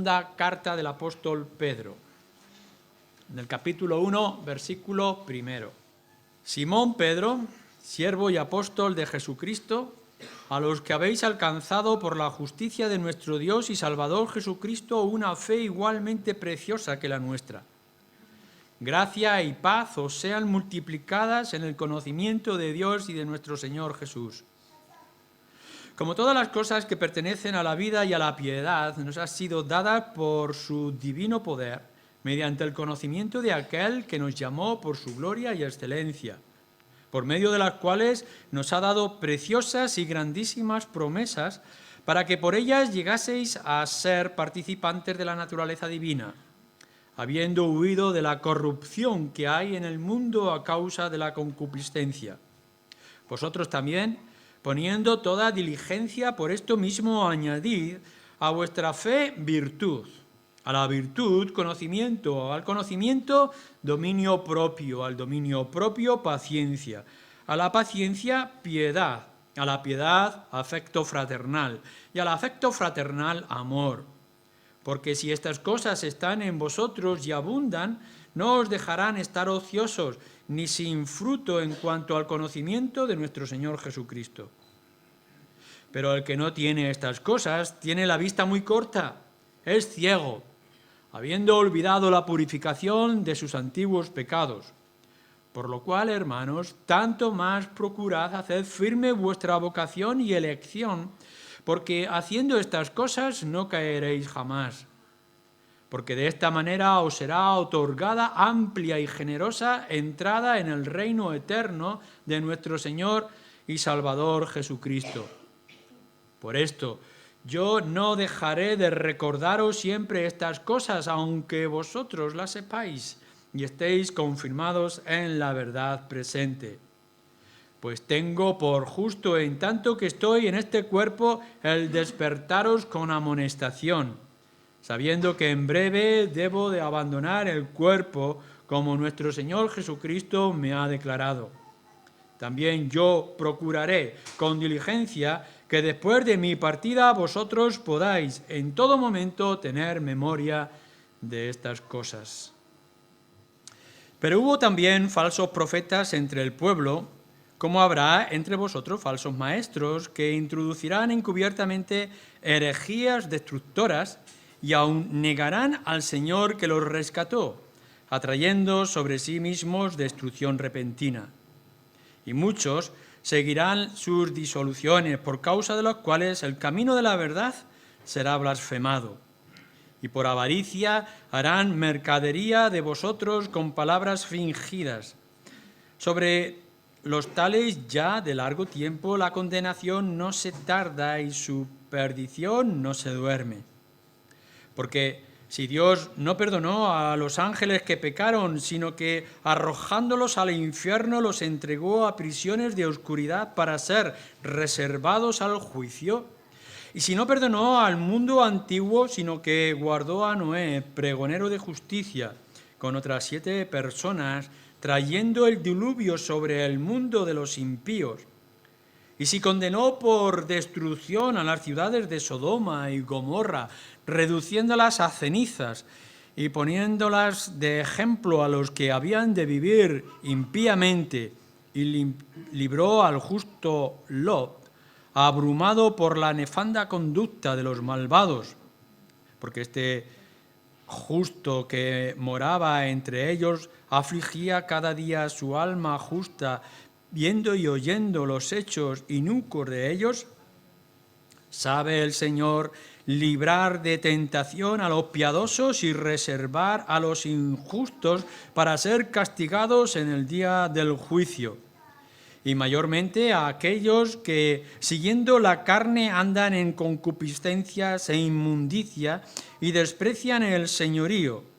segunda carta del apóstol Pedro, en el capítulo 1, versículo 1. Simón Pedro, siervo y apóstol de Jesucristo, a los que habéis alcanzado por la justicia de nuestro Dios y Salvador Jesucristo una fe igualmente preciosa que la nuestra. Gracia y paz os sean multiplicadas en el conocimiento de Dios y de nuestro Señor Jesús. Como todas las cosas que pertenecen a la vida y a la piedad, nos ha sido dada por su divino poder, mediante el conocimiento de aquel que nos llamó por su gloria y excelencia, por medio de las cuales nos ha dado preciosas y grandísimas promesas, para que por ellas llegaseis a ser participantes de la naturaleza divina, habiendo huido de la corrupción que hay en el mundo a causa de la concupiscencia. Vosotros también, poniendo toda diligencia por esto mismo, añadid a vuestra fe virtud, a la virtud conocimiento, al conocimiento dominio propio, al dominio propio paciencia, a la paciencia piedad, a la piedad afecto fraternal y al afecto fraternal amor. Porque si estas cosas están en vosotros y abundan, no os dejarán estar ociosos ni sin fruto en cuanto al conocimiento de nuestro Señor Jesucristo. Pero el que no tiene estas cosas tiene la vista muy corta, es ciego, habiendo olvidado la purificación de sus antiguos pecados. Por lo cual, hermanos, tanto más procurad hacer firme vuestra vocación y elección, porque haciendo estas cosas no caeréis jamás. Porque de esta manera os será otorgada amplia y generosa entrada en el reino eterno de nuestro Señor y Salvador Jesucristo. Por esto, yo no dejaré de recordaros siempre estas cosas, aunque vosotros las sepáis y estéis confirmados en la verdad presente. Pues tengo por justo, en tanto que estoy en este cuerpo, el despertaros con amonestación, sabiendo que en breve debo de abandonar el cuerpo, como nuestro Señor Jesucristo me ha declarado. También yo procuraré con diligencia que después de mi partida vosotros podáis en todo momento tener memoria de estas cosas. Pero hubo también falsos profetas entre el pueblo, como habrá entre vosotros falsos maestros que introducirán encubiertamente herejías destructoras y aun negarán al Señor que los rescató, atrayendo sobre sí mismos destrucción repentina. Y muchos seguirán sus disoluciones, por causa de las cuales el camino de la verdad será blasfemado. Y por avaricia harán mercadería de vosotros con palabras fingidas. Sobre los tales ya de largo tiempo la condenación no se tarda y su perdición no se duerme. Porque si Dios no perdonó a los ángeles que pecaron, sino que arrojándolos al infierno los entregó a prisiones de oscuridad para ser reservados al juicio, y si no perdonó al mundo antiguo, sino que guardó a Noé, pregonero de justicia, con otras 7 personas, trayendo el diluvio sobre el mundo de los impíos, y si condenó por destrucción a las ciudades de Sodoma y Gomorra, reduciéndolas a cenizas y poniéndolas de ejemplo a los que habían de vivir impíamente, y libró al justo Lot, abrumado por la nefanda conducta de los malvados, porque este justo que moraba entre ellos afligía cada día su alma justa, viendo y oyendo los hechos inicuos de ellos. Sabe el Señor librar de tentación a los piadosos y reservar a los injustos para ser castigados en el día del juicio. Y mayormente a aquellos que, siguiendo la carne, andan en concupiscencias e inmundicia y desprecian el señorío.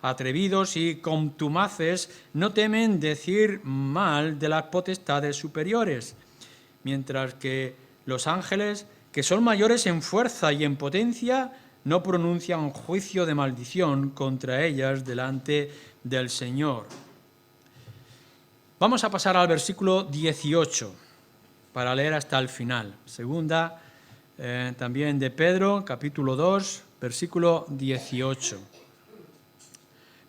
Atrevidos y contumaces, no temen decir mal de las potestades superiores, mientras que los ángeles, que son mayores en fuerza y en potencia, no pronuncian juicio de maldición contra ellas delante del Señor. Vamos a pasar al versículo 18 para leer hasta el final. Segunda también de Pedro, capítulo 2, versículo 18.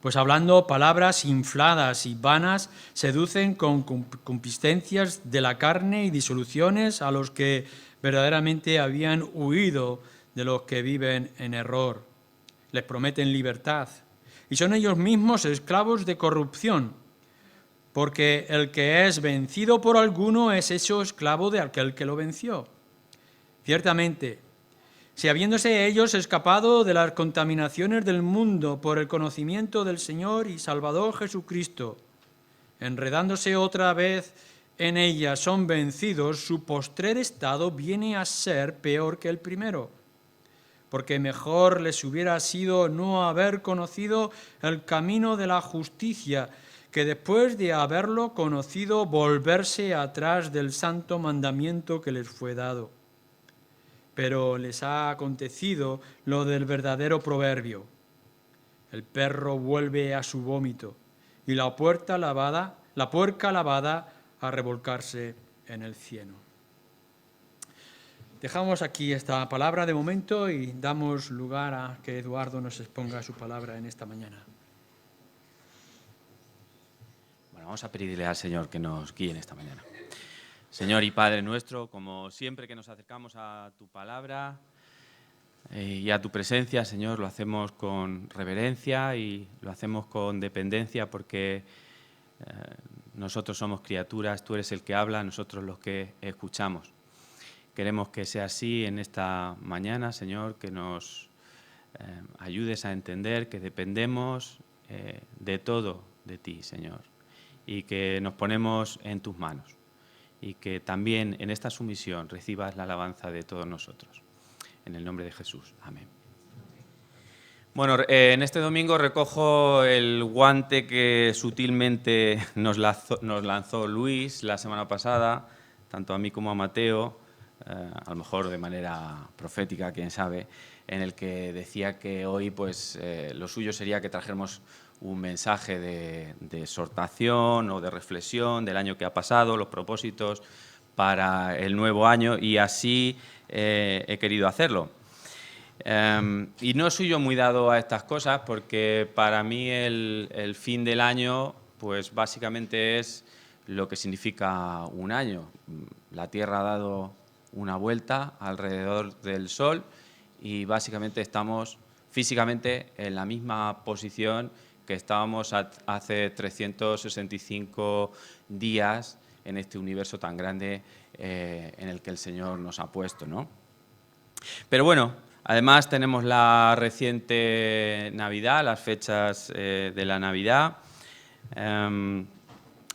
Pues hablando palabras infladas y vanas, seducen con concupiscencias de la carne y disoluciones a los que verdaderamente habían huido de los que viven en error. Les prometen libertad y son ellos mismos esclavos de corrupción, porque el que es vencido por alguno es hecho esclavo de aquel que lo venció. Ciertamente, si habiéndose ellos escapado de las contaminaciones del mundo por el conocimiento del Señor y Salvador Jesucristo, enredándose otra vez en ellas, son vencidos, su postrer estado viene a ser peor que el primero, porque mejor les hubiera sido no haber conocido el camino de la justicia, que después de haberlo conocido volverse atrás del santo mandamiento que les fue dado. Pero les ha acontecido lo del verdadero proverbio: el perro vuelve a su vómito y la puerca lavada a revolcarse en el cieno. Dejamos aquí esta palabra de momento y damos lugar a que Eduardo nos exponga su palabra en esta mañana. Bueno, vamos a pedirle al Señor que nos guíe en esta mañana. Señor y Padre nuestro, como siempre que nos acercamos a tu palabra y a tu presencia, Señor, lo hacemos con reverencia y lo hacemos con dependencia, porque nosotros somos criaturas, tú eres el que habla, nosotros los que escuchamos. Queremos que sea así en esta mañana, Señor, que nos ayudes a entender que dependemos de todo de ti, Señor, y que nos ponemos en tus manos, y que también en esta sumisión recibas la alabanza de todos nosotros. En el nombre de Jesús. Amén. Bueno, en este domingo recojo el guante que sutilmente nos lanzó Luis la semana pasada, tanto a mí como a Mateo, a lo mejor de manera profética, quién sabe, en el que decía que hoy pues, lo suyo sería que trajéramos un mensaje de exhortación o de reflexión del año que ha pasado, los propósitos para el nuevo año, y así he querido hacerlo. Y no soy yo muy dado a estas cosas, porque para mí el fin del año pues básicamente es lo que significa un año. La Tierra ha dado una vuelta alrededor del Sol y básicamente estamos físicamente en la misma posición que estábamos hace 365 días en este universo tan grande en el que el Señor nos ha puesto, ¿no? Pero bueno, además tenemos la reciente Navidad, las fechas de la Navidad,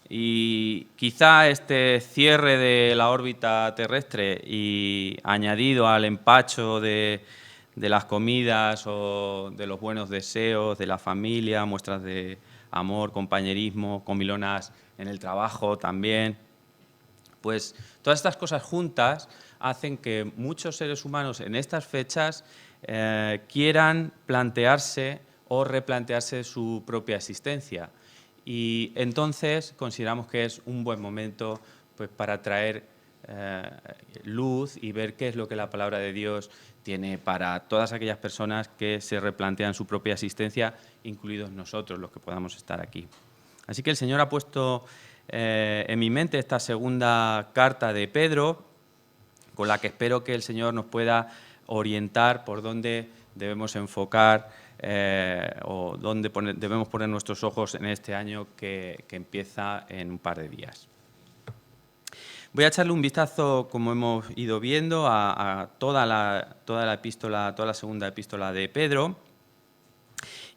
y quizá este cierre de la órbita terrestre y añadido al empacho de las comidas o de los buenos deseos de la familia, muestras de amor, compañerismo, comilonas en el trabajo también, pues todas estas cosas juntas hacen que muchos seres humanos en estas fechas quieran plantearse o replantearse su propia existencia. Y entonces consideramos que es un buen momento pues, para traer luz y ver qué es lo que la palabra de Dios tiene para todas aquellas personas que se replantean su propia existencia, incluidos nosotros, los que podamos estar aquí. Así que el Señor ha puesto en mi mente esta segunda carta de Pedro, con la que espero que el Señor nos pueda orientar por dónde debemos enfocar o dónde debemos poner nuestros ojos en este año que empieza en un par de días. Voy a echarle un vistazo, como hemos ido viendo, a toda la epístola, toda la segunda epístola de Pedro.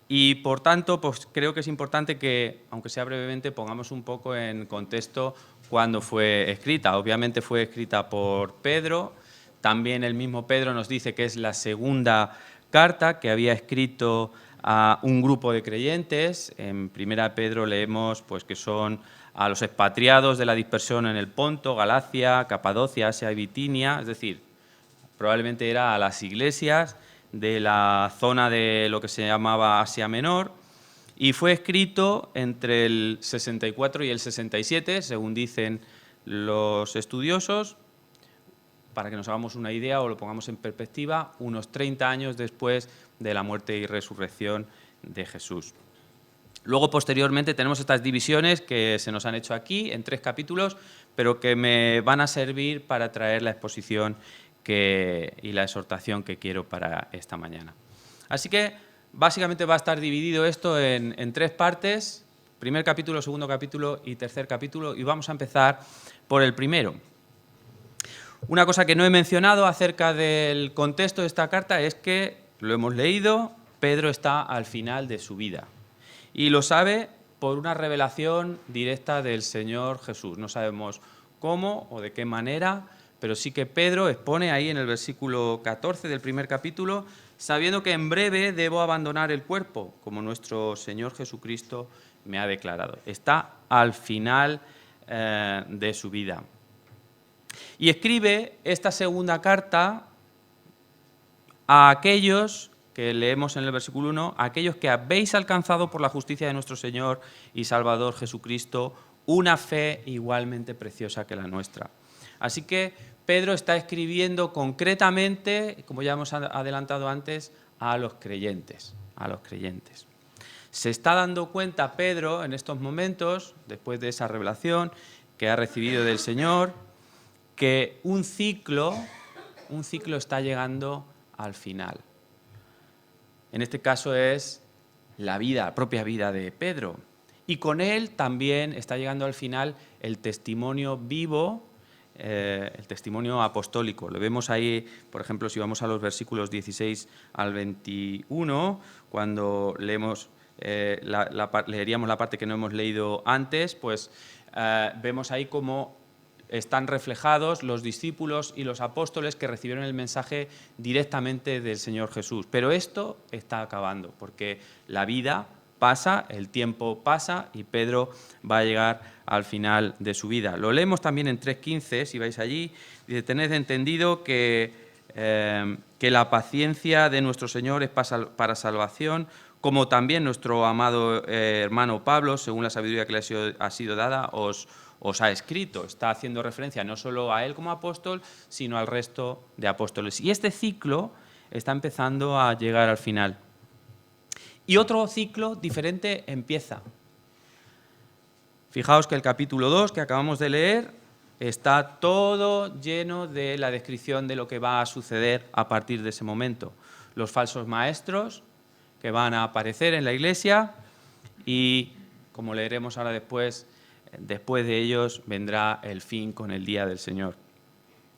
Y por tanto, pues creo que es importante que, aunque sea brevemente, pongamos un poco en contexto cuándo fue escrita. Obviamente fue escrita por Pedro. También el mismo Pedro nos dice que es la segunda carta que había escrito a un grupo de creyentes. En Primera Pedro leemos pues, que son a los expatriados de la dispersión en el Ponto, Galacia, Capadocia, Asia y Bitinia, es decir, probablemente era a las iglesias de la zona de lo que se llamaba Asia Menor, y fue escrito entre el 64 y el 67, según dicen los estudiosos. Para que nos hagamos una idea o lo pongamos en perspectiva, unos 30 años después de la muerte y resurrección de Jesús. Luego, posteriormente, tenemos estas divisiones que se nos han hecho aquí en 3 capítulos, pero que me van a servir para traer la exposición y la exhortación que quiero para esta mañana. Así que, básicamente, va a estar dividido esto en 3 partes: primer capítulo, segundo capítulo y tercer capítulo, y vamos a empezar por el primero. Una cosa que no he mencionado acerca del contexto de esta carta es que, lo hemos leído, Pedro está al final de su vida. Y lo sabe por una revelación directa del Señor Jesús. No sabemos cómo o de qué manera, pero sí que Pedro expone ahí en el versículo 14 del primer capítulo: sabiendo que en breve debo abandonar el cuerpo, como nuestro Señor Jesucristo me ha declarado. Está al final de su vida. Y escribe esta segunda carta a aquellos que leemos en el versículo 1, aquellos que habéis alcanzado por la justicia de nuestro Señor y Salvador Jesucristo una fe igualmente preciosa que la nuestra. Así que Pedro está escribiendo concretamente, como ya hemos adelantado antes, a los creyentes, Se está dando cuenta Pedro en estos momentos, después de esa revelación que ha recibido del Señor, que un ciclo está llegando al final. En este caso es la propia vida de Pedro. Y con él también está llegando al final el testimonio vivo, el testimonio apostólico. Lo vemos ahí, por ejemplo, si vamos a los versículos 16 al 21, cuando leemos, leeríamos la parte que no hemos leído antes, pues vemos ahí cómo están reflejados los discípulos y los apóstoles que recibieron el mensaje directamente del Señor Jesús. Pero esto está acabando, porque la vida pasa, el tiempo pasa y Pedro va a llegar al final de su vida. Lo leemos también en 3:15, si vais allí. Dice: tened entendido que la paciencia de nuestro Señor es para salvación, como también nuestro amado hermano Pablo, según la sabiduría que le ha sido dada, os ha escrito. Está haciendo referencia no solo a él como apóstol, sino al resto de apóstoles. Y este ciclo está empezando a llegar al final. Y otro ciclo diferente empieza. Fijaos que el capítulo 2 que acabamos de leer está todo lleno de la descripción de lo que va a suceder a partir de ese momento. Los falsos maestros que van a aparecer en la iglesia y, como leeremos ahora después de ellos vendrá el fin con el día del Señor.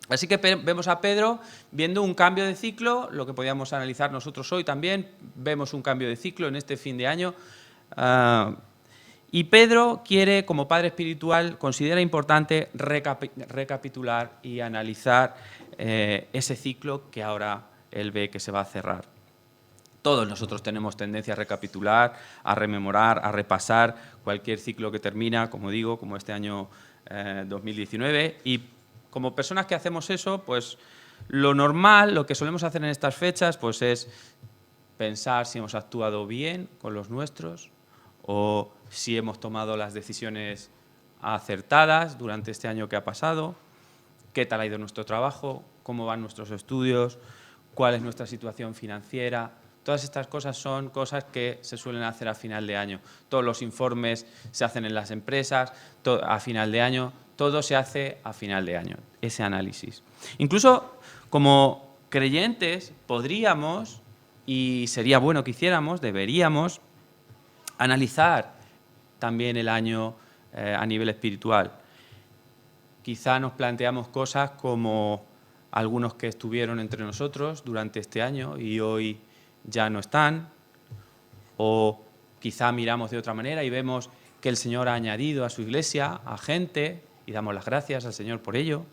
Así que vemos a Pedro viendo un cambio de ciclo, lo que podíamos analizar nosotros hoy también. Vemos un cambio de ciclo en este fin de año. Y Pedro quiere, como padre espiritual, considera importante recapitular y analizar ese ciclo que ahora él ve que se va a cerrar. Todos nosotros tenemos tendencia a recapitular, a rememorar, a repasar cualquier ciclo que termina, como digo, como este año 2019. Y como personas que hacemos eso, pues lo normal, lo que solemos hacer en estas fechas, pues es pensar si hemos actuado bien con los nuestros o si hemos tomado las decisiones acertadas durante este año que ha pasado, qué tal ha ido nuestro trabajo, cómo van nuestros estudios, cuál es nuestra situación financiera. Todas estas cosas son cosas que se suelen hacer a final de año. Todos los informes se hacen en las empresas a final de año. Todo se hace a final de año, ese análisis. Incluso como creyentes podríamos, y sería bueno que hiciéramos, deberíamos analizar también el año a nivel espiritual. Quizá nos planteamos cosas como algunos que estuvieron entre nosotros durante este año y hoy ya no están, o quizá miramos de otra manera y vemos que el Señor ha añadido a su iglesia a gente y damos las gracias al Señor por ello,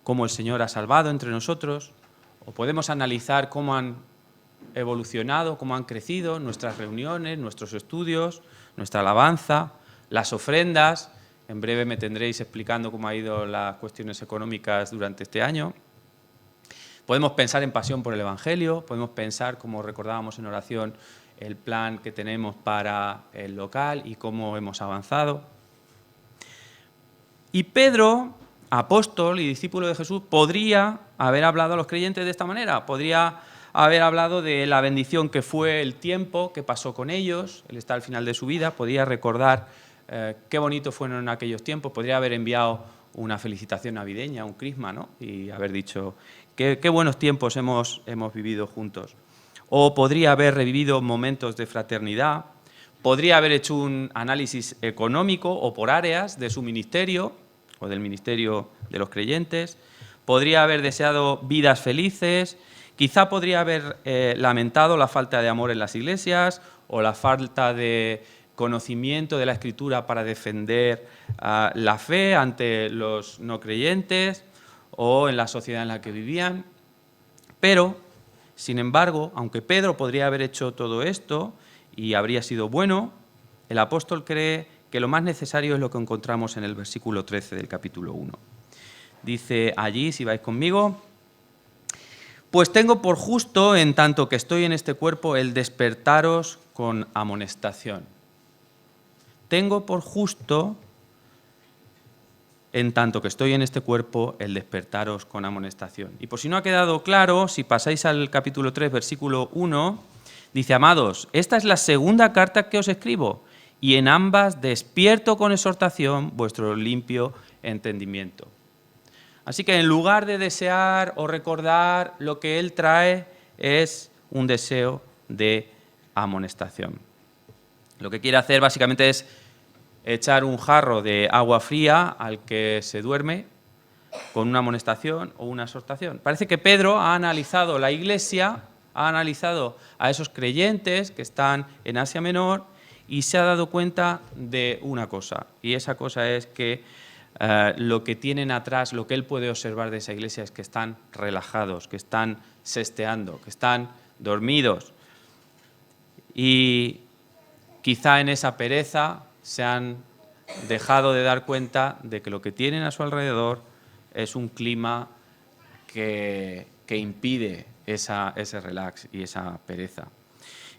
cómo el Señor ha salvado entre nosotros, o podemos analizar cómo han evolucionado, cómo han crecido nuestras reuniones, nuestros estudios, nuestra alabanza, las ofrendas. En breve me tendréis explicando cómo han ido las cuestiones económicas durante este año. Podemos pensar en pasión por el Evangelio, podemos pensar, como recordábamos en oración, el plan que tenemos para el local y cómo hemos avanzado. Y Pedro, apóstol y discípulo de Jesús, podría haber hablado a los creyentes de esta manera, podría haber hablado de la bendición que fue el tiempo que pasó con ellos. Él está al final de su vida, podría recordar qué bonito fueron aquellos tiempos, podría haber enviado una felicitación navideña, un crisma, ¿no? Y haber dicho, qué buenos tiempos hemos vivido juntos. O podría haber revivido momentos de fraternidad, podría haber hecho un análisis económico o por áreas de su ministerio o del ministerio de los creyentes, podría haber deseado vidas felices, quizá podría haber lamentado la falta de amor en las iglesias o la falta de conocimiento de la Escritura para defender la fe ante los no creyentes o en la sociedad en la que vivían. Pero, sin embargo, aunque Pedro podría haber hecho todo esto y habría sido bueno, el apóstol cree que lo más necesario es lo que encontramos en el versículo 13 del capítulo 1. Dice allí, si vais conmigo, pues tengo por justo, en tanto que estoy en este cuerpo, el despertaros con amonestación. Tengo por justo, en tanto que estoy en este cuerpo, el despertaros con amonestación. Y por si no ha quedado claro, si pasáis al capítulo 3, versículo 1, dice, amados, esta es la segunda carta que os escribo, y en ambas despierto con exhortación vuestro limpio entendimiento. Así que en lugar de desear o recordar, lo que él trae es un deseo de amonestación. Lo que quiere hacer básicamente es echar un jarro de agua fría al que se duerme con una amonestación o una exhortación. Parece que Pedro ha analizado la iglesia, ha analizado a esos creyentes que están en Asia Menor y se ha dado cuenta de una cosa, y esa cosa es que lo que tienen atrás, lo que él puede observar de esa iglesia es que están relajados, que están sesteando, que están dormidos. Y quizá en esa pereza se han dejado de dar cuenta de que lo que tienen a su alrededor es un clima que impide ese relax y esa pereza.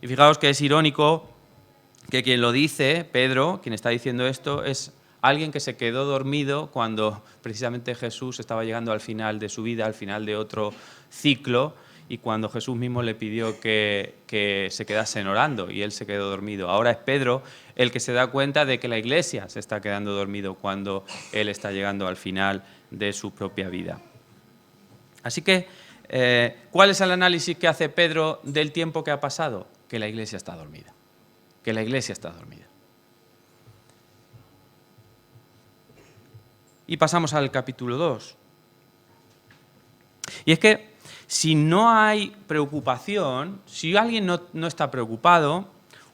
Y fijaos que es irónico que quien lo dice, Pedro, quien está diciendo esto, es alguien que se quedó dormido cuando precisamente Jesús estaba llegando al final de su vida, al final de otro ciclo, y cuando Jesús mismo le pidió que se quedasen orando y él se quedó dormido. Ahora es Pedro el que se da cuenta de que la iglesia se está quedando dormido cuando él está llegando al final de su propia vida. Así que, ¿cuál es el análisis que hace Pedro del tiempo que ha pasado? Que la iglesia está dormida. Que la iglesia está dormida. Y pasamos al capítulo 2. Y es que si no hay preocupación, si alguien no está preocupado,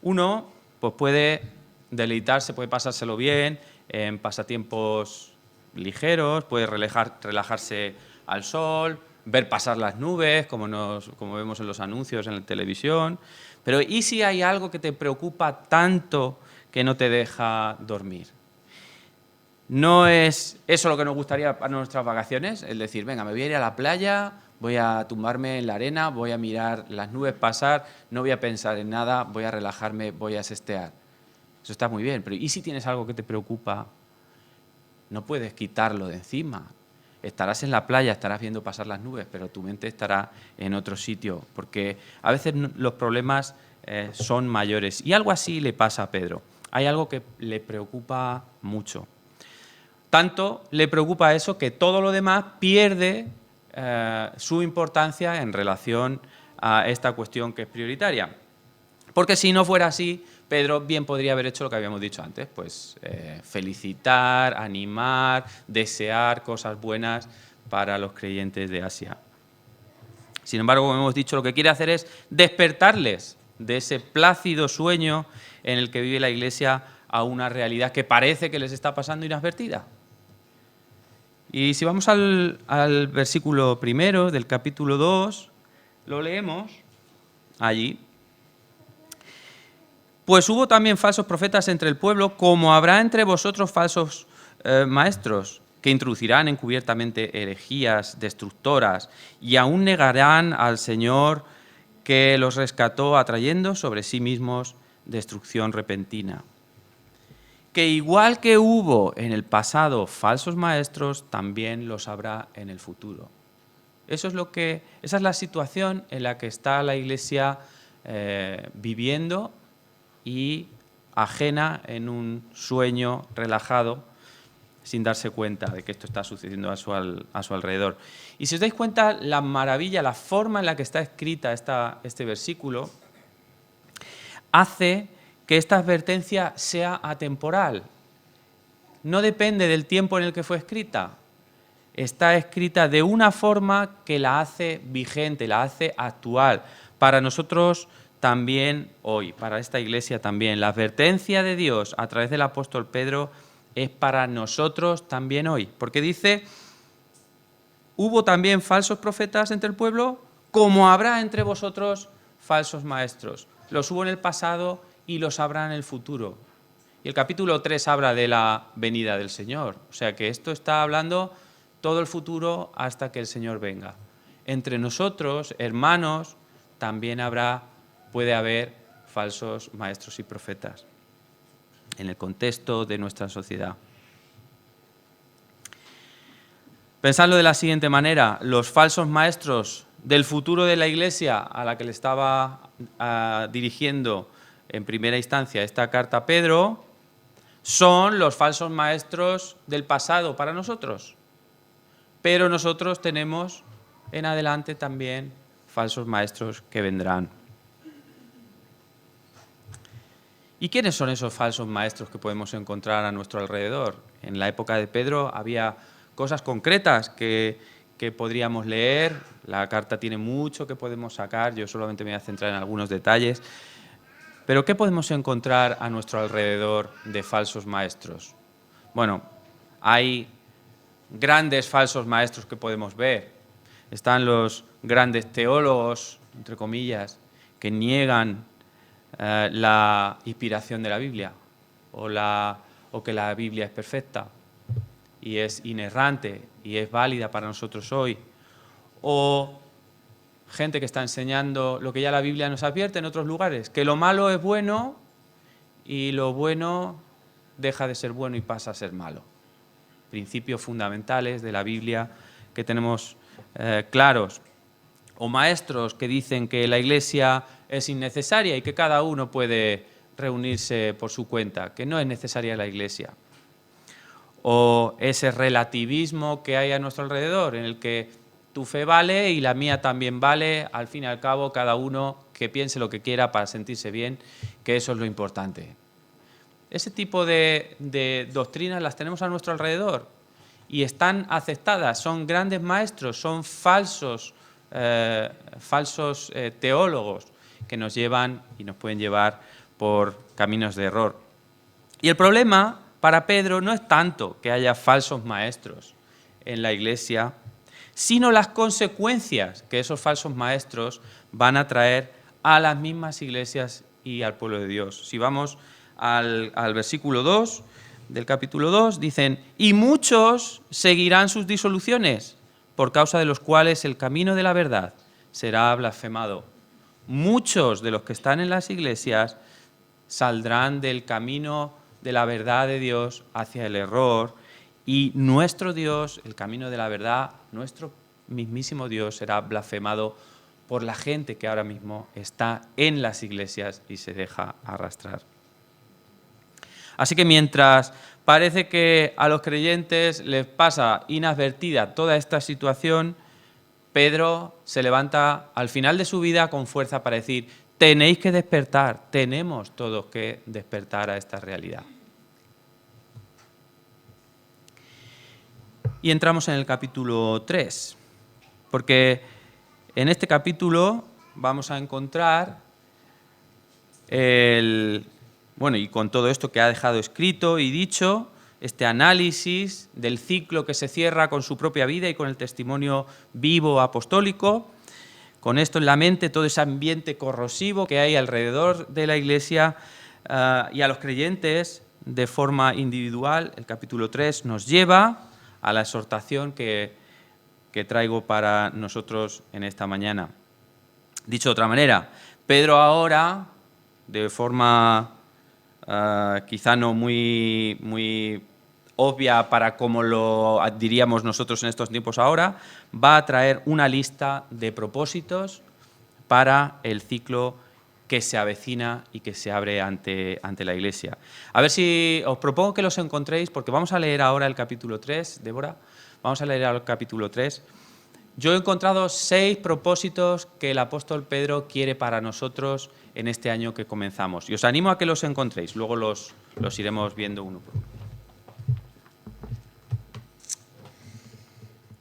uno pues puede deleitarse, puede pasárselo bien en pasatiempos ligeros, puede relajarse al sol, ver pasar las nubes, como vemos en los anuncios en la televisión. Pero ¿y si hay algo que te preocupa tanto que no te deja dormir? ¿No es eso lo que nos gustaría para nuestras vacaciones? Es decir, venga, me voy a ir a la playa, voy a tumbarme en la arena, voy a mirar las nubes pasar, no voy a pensar en nada, voy a relajarme, voy a sestear. Eso está muy bien, pero ¿y si tienes algo que te preocupa? No puedes quitarlo de encima. Estarás en la playa, estarás viendo pasar las nubes, pero tu mente estará en otro sitio, porque a veces los problemas son mayores. Y algo así le pasa a Pedro. Hay algo que le preocupa mucho. Tanto le preocupa eso que todo lo demás pierde su importancia en relación a esta cuestión que es prioritaria. Porque si no fuera así, Pedro bien podría haber hecho lo que habíamos dicho antes, pues felicitar, animar, desear cosas buenas para los creyentes de Asia. Sin embargo, como hemos dicho, lo que quiere hacer es despertarles de ese plácido sueño en el que vive la Iglesia a una realidad que parece que les está pasando inadvertida. Y si vamos al versículo primero del capítulo 2, lo leemos allí. Pues hubo también falsos profetas entre el pueblo, como habrá entre vosotros falsos maestros, que introducirán encubiertamente herejías destructoras y aún negarán al Señor que los rescató, atrayendo sobre sí mismos destrucción repentina. Que igual que hubo en el pasado falsos maestros, también los habrá en el futuro. esa es la situación en la que está la Iglesia viviendo y ajena en un sueño relajado, sin darse cuenta de que esto está sucediendo a su alrededor. Y si os dais cuenta, la maravilla, la forma en la que está escrita este versículo, hace que esta advertencia sea atemporal. No depende del tiempo en el que fue escrita. Está escrita de una forma que la hace vigente, la hace actual. Para nosotros también hoy, para esta iglesia también. La advertencia de Dios a través del apóstol Pedro es para nosotros también hoy. Porque dice, hubo también falsos profetas entre el pueblo, como habrá entre vosotros falsos maestros. Los hubo en el pasado y los habrá en el futuro. Y el capítulo 3 habla de la venida del Señor. O sea que esto está hablando todo el futuro hasta que el Señor venga. Entre nosotros, hermanos, también puede haber falsos maestros y profetas en el contexto de nuestra sociedad. Pensadlo de la siguiente manera, los falsos maestros del futuro de la Iglesia a la que le estaba dirigiendo en primera instancia esta carta a Pedro, son los falsos maestros del pasado para nosotros. Pero nosotros tenemos en adelante también falsos maestros que vendrán. ¿Y quiénes son esos falsos maestros que podemos encontrar a nuestro alrededor? En la época de Pedro había cosas concretas que podríamos leer. La carta tiene mucho que podemos sacar, yo solamente me voy a centrar en algunos detalles. Pero ¿qué podemos encontrar a nuestro alrededor de falsos maestros? Bueno, hay grandes falsos maestros que podemos ver. Están los grandes teólogos, entre comillas, que niegan la inspiración de la Biblia o que la Biblia es perfecta y es inerrante y es válida para nosotros hoy. O gente que está enseñando lo que ya la Biblia nos advierte en otros lugares, que lo malo es bueno y lo bueno deja de ser bueno y pasa a ser malo. Principios fundamentales de la Biblia que tenemos claros. O maestros que dicen que la Iglesia es innecesaria y que cada uno puede reunirse por su cuenta, que no es necesaria la Iglesia. O ese relativismo que hay a nuestro alrededor, en el que tu fe vale y la mía también vale, al fin y al cabo cada uno que piense lo que quiera para sentirse bien, que eso es lo importante. Ese tipo de doctrinas las tenemos a nuestro alrededor y están aceptadas, son grandes maestros, son falsos teólogos que nos llevan y nos pueden llevar por caminos de error. Y el problema para Pedro no es tanto que haya falsos maestros en la Iglesia, sino las consecuencias que esos falsos maestros van a traer a las mismas iglesias y al pueblo de Dios. Si vamos al versículo 2 del capítulo 2, dicen, y muchos seguirán sus disoluciones, por causa de los cuales el camino de la verdad será blasfemado. Muchos de los que están en las iglesias saldrán del camino de la verdad de Dios hacia el error, y nuestro Dios, el camino de la verdad, nuestro mismísimo Dios será blasfemado por la gente que ahora mismo está en las iglesias y se deja arrastrar. Así que mientras parece que a los creyentes les pasa inadvertida toda esta situación, Pedro se levanta al final de su vida con fuerza para decir, tenéis que despertar, tenemos todos que despertar a esta realidad. Y entramos en el capítulo 3, porque en este capítulo vamos a encontrar y con todo esto que ha dejado escrito y dicho, este análisis del ciclo que se cierra con su propia vida y con el testimonio vivo apostólico, con esto en la mente, todo ese ambiente corrosivo que hay alrededor de la Iglesia y a los creyentes de forma individual, el capítulo 3 nos lleva a la exhortación que traigo para nosotros en esta mañana. Dicho de otra manera, Pedro ahora, de forma quizá no muy obvia para como lo diríamos nosotros en estos tiempos ahora, va a traer una lista de propósitos para el ciclo que se avecina y que se abre ante la Iglesia. A ver si os propongo que los encontréis, porque vamos a leer ahora el capítulo 3, Débora, vamos a leer ahora el capítulo 3. Yo he encontrado 6 propósitos que el apóstol Pedro quiere para nosotros en este año que comenzamos. Y os animo a que los encontréis, luego los iremos viendo uno por uno.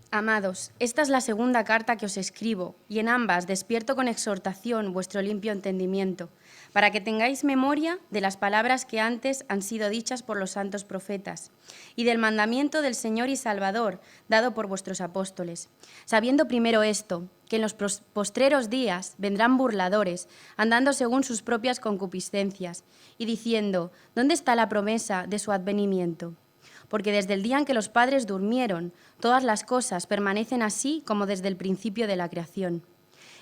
Amados, esta es la segunda carta que os escribo, y en ambas despierto con exhortación vuestro limpio entendimiento, para que tengáis memoria de las palabras que antes han sido dichas por los santos profetas, y del mandamiento del Señor y Salvador, dado por vuestros apóstoles, sabiendo primero esto, que en los postreros días vendrán burladores, andando según sus propias concupiscencias, y diciendo, ¿dónde está la promesa de su advenimiento? Porque desde el día en que los padres durmieron, todas las cosas permanecen así como desde el principio de la creación.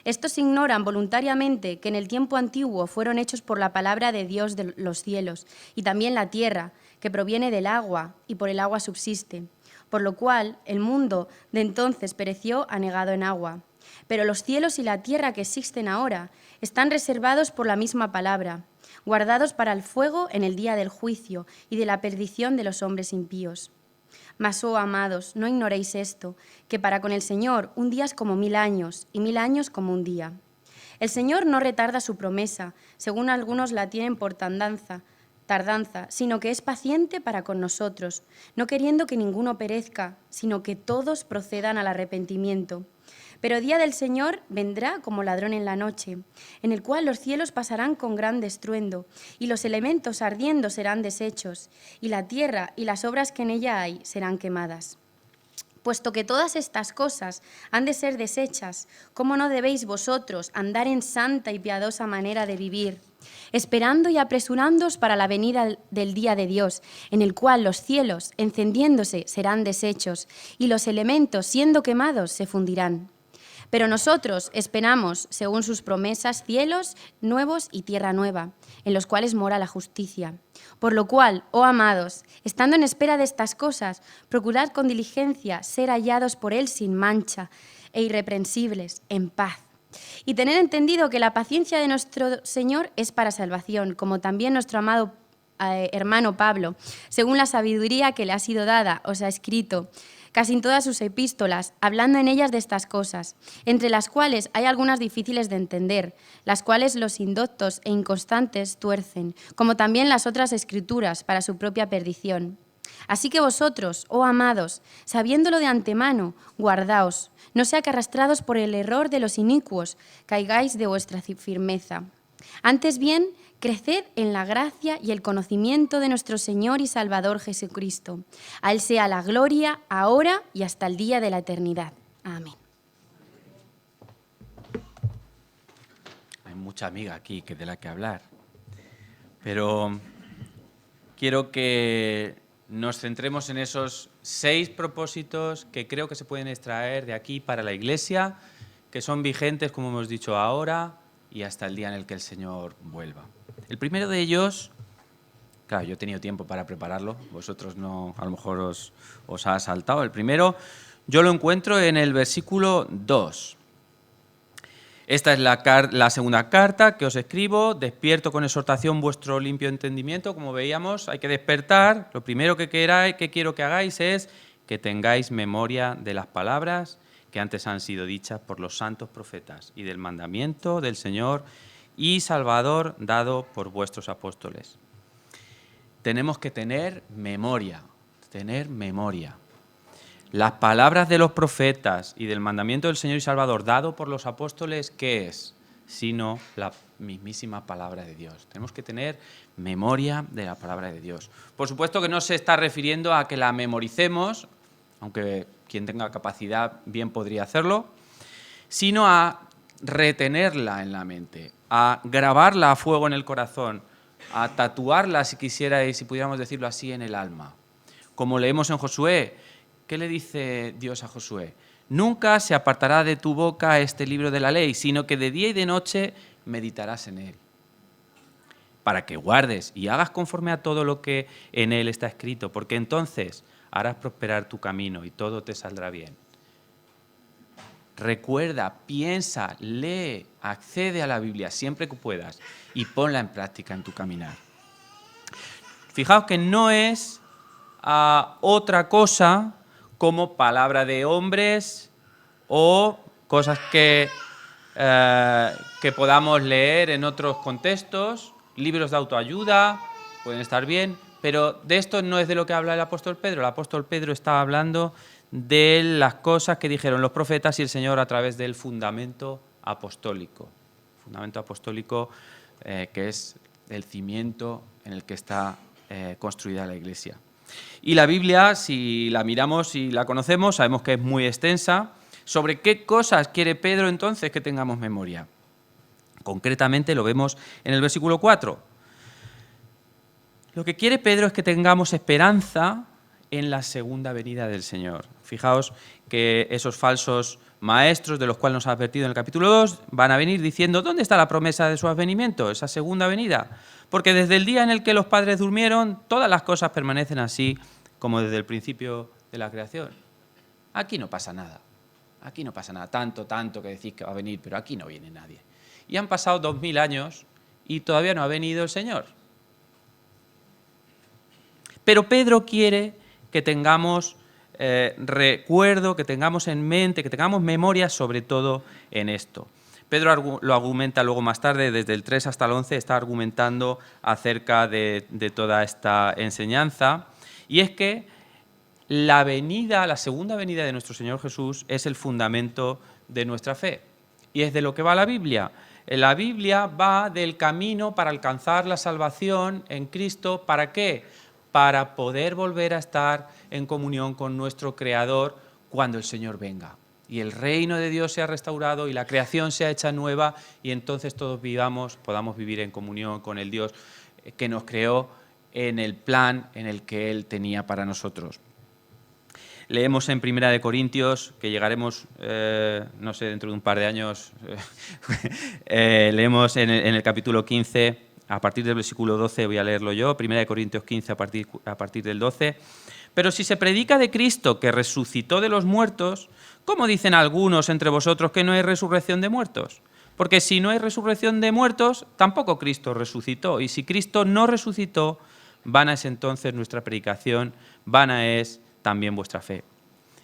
Estos ignoran voluntariamente que en el tiempo antiguo fueron hechos por la palabra de Dios de los cielos, y también la tierra, que proviene del agua, y por el agua subsiste, por lo cual el mundo de entonces pereció anegado en agua. Pero los cielos y la tierra que existen ahora están reservados por la misma palabra, guardados para el fuego en el día del juicio y de la perdición de los hombres impíos. Mas, oh amados, no ignoréis esto, que para con el Señor un día es como 1000 años, y 1000 años como un día. El Señor no retarda su promesa, según algunos la tienen por tardanza, sino que es paciente para con nosotros, no queriendo que ninguno perezca, sino que todos procedan al arrepentimiento. Pero día del Señor vendrá como ladrón en la noche, en el cual los cielos pasarán con gran estruendo, y los elementos ardiendo serán deshechos, y la tierra y las obras que en ella hay serán quemadas. Puesto que todas estas cosas han de ser deshechas, ¿cómo no debéis vosotros andar en santa y piadosa manera de vivir, esperando y apresurándoos para la venida del día de Dios, en el cual los cielos, encendiéndose, serán deshechos, y los elementos, siendo quemados, se fundirán? Pero nosotros esperamos, según sus promesas, cielos nuevos y tierra nueva, en los cuales mora la justicia. Por lo cual, oh amados, estando en espera de estas cosas, procurad con diligencia ser hallados por Él sin mancha e irreprensibles, en paz. Y tener entendido que la paciencia de nuestro Señor es para salvación, como también nuestro amado hermano Pablo, según la sabiduría que le ha sido dada, os ha escrito casi en todas sus epístolas, hablando en ellas de estas cosas, entre las cuales hay algunas difíciles de entender, las cuales los indoctos e inconstantes tuercen, como también las otras escrituras para su propia perdición. Así que vosotros, oh amados, sabiéndolo de antemano, guardaos, no sea que arrastrados por el error de los inicuos, caigáis de vuestra firmeza. Antes bien, creced en la gracia y el conocimiento de nuestro Señor y Salvador Jesucristo. A Él sea la gloria, ahora y hasta el día de la eternidad. Amén. Hay mucha amiga aquí de la que hablar, pero quiero que nos centremos en esos 6 propósitos que creo que se pueden extraer de aquí para la Iglesia, que son vigentes, como hemos dicho ahora, y hasta el día en el que el Señor vuelva. El primero de ellos, claro, yo he tenido tiempo para prepararlo, vosotros no, a lo mejor os ha saltado. El primero, yo lo encuentro en el versículo 2. Esta es la segunda carta que os escribo, despierto con exhortación vuestro limpio entendimiento. Como veíamos, hay que despertar. Lo primero que quiero que hagáis es que tengáis memoria de las palabras que antes han sido dichas por los santos profetas y del mandamiento del Señor y Salvador dado por vuestros apóstoles. Tenemos que tener memoria. Las palabras de los profetas y del mandamiento del Señor y Salvador dado por los apóstoles, ¿qué es? Sino la mismísima palabra de Dios. Tenemos que tener memoria de la palabra de Dios. Por supuesto que no se está refiriendo a que la memoricemos, aunque quien tenga capacidad bien podría hacerlo, sino a retenerla en la mente, a grabarla a fuego en el corazón, a tatuarla, si quisierais, si pudiéramos decirlo así, en el alma. Como leemos en Josué, ¿qué le dice Dios a Josué? Nunca se apartará de tu boca este libro de la ley, sino que de día y de noche meditarás en él. para que guardes y hagas conforme a todo lo que en él está escrito, porque entonces harás prosperar tu camino y todo te saldrá bien. Recuerda, piensa, lee, accede a la Biblia siempre que puedas y ponla en práctica en tu caminar. Fijaos que no es otra cosa como palabra de hombres o cosas que podamos leer en otros contextos, libros de autoayuda, pueden estar bien, pero de esto no es de lo que habla el apóstol Pedro. El apóstol Pedro está hablando de las cosas que dijeron los profetas y el Señor a través del fundamento apostólico. Fundamento apostólico que es el cimiento en el que está construida la Iglesia. Y la Biblia, si la miramos y la conocemos, sabemos que es muy extensa. ¿Sobre qué cosas quiere Pedro entonces que tengamos memoria? Concretamente lo vemos en el versículo 4. Lo que quiere Pedro es que tengamos esperanza en la segunda venida del Señor. Fijaos que esos falsos maestros, de los cuales nos ha advertido en el capítulo 2, van a venir diciendo: ¿dónde está la promesa de su advenimiento, esa segunda venida? Porque desde el día en el que los padres durmieron, todas las cosas permanecen así como desde el principio de la creación. Aquí no pasa nada. Aquí no pasa nada. Tanto que decís que va a venir, pero aquí no viene nadie. Y han pasado 2000 años y todavía no ha venido el Señor. Pero Pedro quiere que tengamos recuerdo, que tengamos en mente, que tengamos memoria sobre todo en esto. Pedro lo argumenta luego más tarde, desde el 3 hasta el 11, está argumentando acerca de toda esta enseñanza, y es que la segunda venida de nuestro Señor Jesús es el fundamento de nuestra fe, y es de lo que va la Biblia. La Biblia va del camino para alcanzar la salvación en Cristo. ¿Para qué? Para poder volver a estar en comunión con nuestro Creador cuando el Señor venga y el reino de Dios sea restaurado y la creación sea hecha nueva, y entonces todos podamos vivir en comunión con el Dios que nos creó en el plan en el que Él tenía para nosotros. Leemos en 1 Corintios, que llegaremos, no sé, dentro de un par de años, leemos en el capítulo 15, a partir del versículo 12, voy a leerlo yo, 1 Corintios 15 a partir del 12. Pero si se predica de Cristo que resucitó de los muertos, ¿cómo dicen algunos entre vosotros que no hay resurrección de muertos? Porque si no hay resurrección de muertos, tampoco Cristo resucitó. Y si Cristo no resucitó, vana es entonces nuestra predicación, vana es también vuestra fe.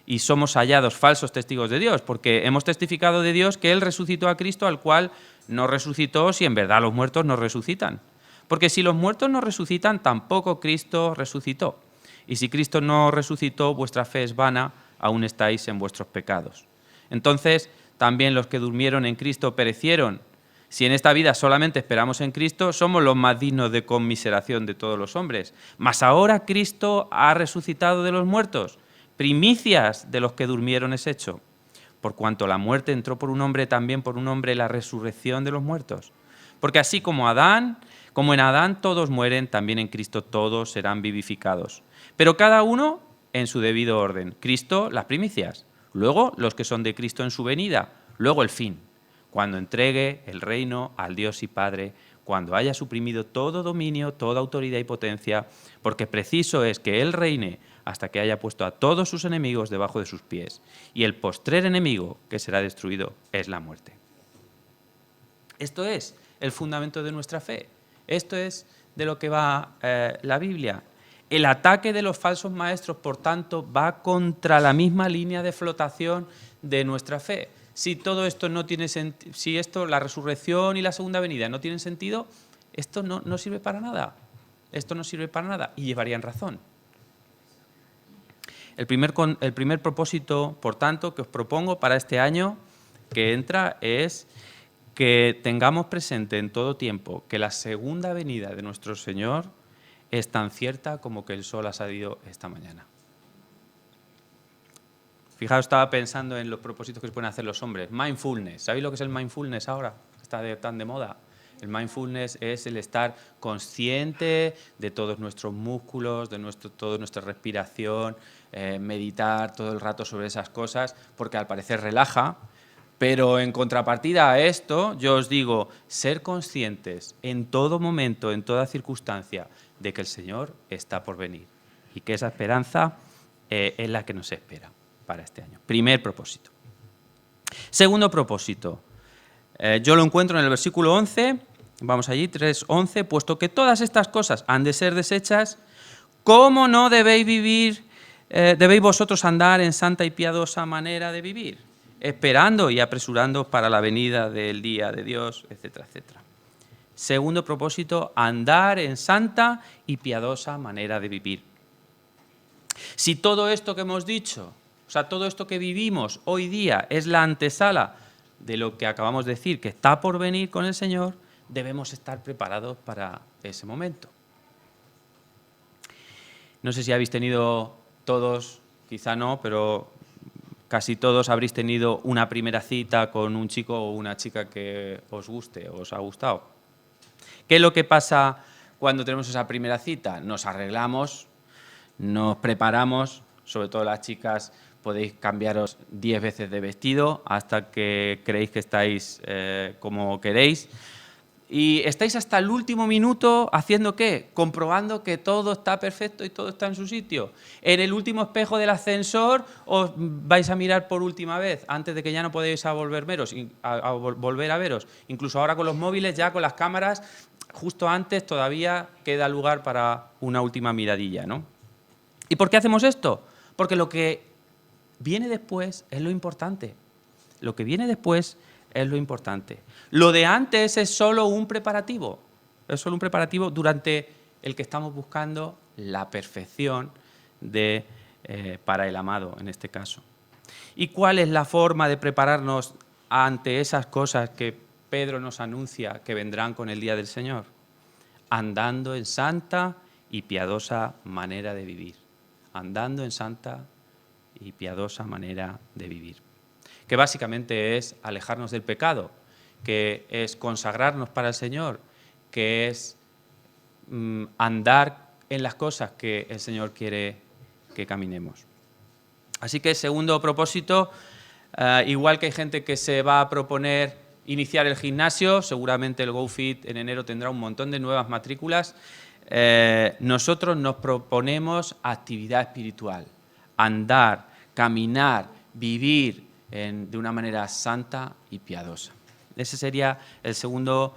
Y somos hallados falsos testigos de Dios, porque hemos testificado de Dios que Él resucitó a Cristo, al cual no resucitó, si en verdad los muertos no resucitan. Porque si los muertos no resucitan, tampoco Cristo resucitó. Y si Cristo no resucitó, vuestra fe es vana, aún estáis en vuestros pecados. Entonces, también los que durmieron en Cristo perecieron. Si en esta vida solamente esperamos en Cristo, somos los más dignos de conmiseración de todos los hombres. Mas ahora Cristo ha resucitado de los muertos. Primicias de los que durmieron es hecho. Por cuanto la muerte entró por un hombre, también por un hombre la resurrección de los muertos. Porque así como en Adán todos mueren, también en Cristo todos serán vivificados. Pero cada uno en su debido orden. Cristo, las primicias. Luego, los que son de Cristo en su venida. Luego, el fin, cuando entregue el reino al Dios y Padre, cuando haya suprimido todo dominio, toda autoridad y potencia, porque preciso es que Él reine hasta que haya puesto a todos sus enemigos debajo de sus pies. Y el postrer enemigo que será destruido es la muerte. Esto es el fundamento de nuestra fe. Esto es de lo que va la Biblia. El ataque de los falsos maestros, por tanto, va contra la misma línea de flotación de nuestra fe. Si todo esto no tiene sentido, si la resurrección y la segunda venida no tienen sentido, esto no sirve para nada. Esto no sirve para nada, y llevarían razón. El primer propósito, por tanto, que os propongo para este año que entra es que tengamos presente en todo tiempo que la segunda venida de nuestro Señor es tan cierta como que el sol ha salido esta mañana. Fijaos, estaba pensando en los propósitos que se pueden hacer los hombres. Mindfulness. ¿Sabéis lo que es el mindfulness ahora? Está tan de moda. El mindfulness es el estar consciente de todos nuestros músculos, de toda nuestra respiración, meditar todo el rato sobre esas cosas, porque al parecer relaja, Pero en contrapartida a esto, yo os digo, ser conscientes en todo momento, en toda circunstancia, de que el Señor está por venir y que esa esperanza es la que nos espera para este año. Primer propósito. Segundo propósito, yo lo encuentro en el versículo 11, vamos allí, 3:11, puesto que todas estas cosas han de ser deshechas, ¿cómo no debéis vosotros andar en santa y piadosa manera de vivir? Esperando y apresurando para la venida del día de Dios, etcétera, etcétera. Segundo propósito, andar en santa y piadosa manera de vivir. Si todo esto que hemos dicho, o sea, todo esto que vivimos hoy día es la antesala de lo que acabamos de decir, que está por venir con el Señor, debemos estar preparados para ese momento. No sé si habéis tenido todos, quizá no, pero casi todos habréis tenido una primera cita con un chico o una chica que os guste o os ha gustado. ¿Qué es lo que pasa cuando tenemos esa primera cita? Nos arreglamos, nos preparamos, sobre todo las chicas podéis cambiaros 10 veces de vestido hasta que creéis que estáis como queréis. Y estáis hasta el último minuto haciendo ¿qué? Comprobando que todo está perfecto y todo está en su sitio. En el último espejo del ascensor os vais a mirar por última vez, antes de que ya no podéis volver a veros. Incluso ahora con los móviles, ya con las cámaras, justo antes todavía queda lugar para una última miradilla, ¿no? ¿Y por qué hacemos esto? Porque lo que viene después es lo importante. Lo que viene después es lo importante. Lo de antes es solo un preparativo. Es solo un preparativo durante el que estamos buscando la perfección para el amado, en este caso. ¿Y cuál es la forma de prepararnos ante esas cosas que Pedro nos anuncia que vendrán con el día del Señor? Andando en santa y piadosa manera de vivir. Andando en santa y piadosa manera de vivir. Que básicamente es alejarnos del pecado, que es consagrarnos para el Señor, que es andar en las cosas que el Señor quiere que caminemos. Así que, segundo propósito, igual que hay gente que se va a proponer iniciar el gimnasio, seguramente el GoFit en enero tendrá un montón de nuevas matrículas, nosotros nos proponemos actividad espiritual, andar, caminar, vivir de una manera santa y piadosa. Ese sería el segundo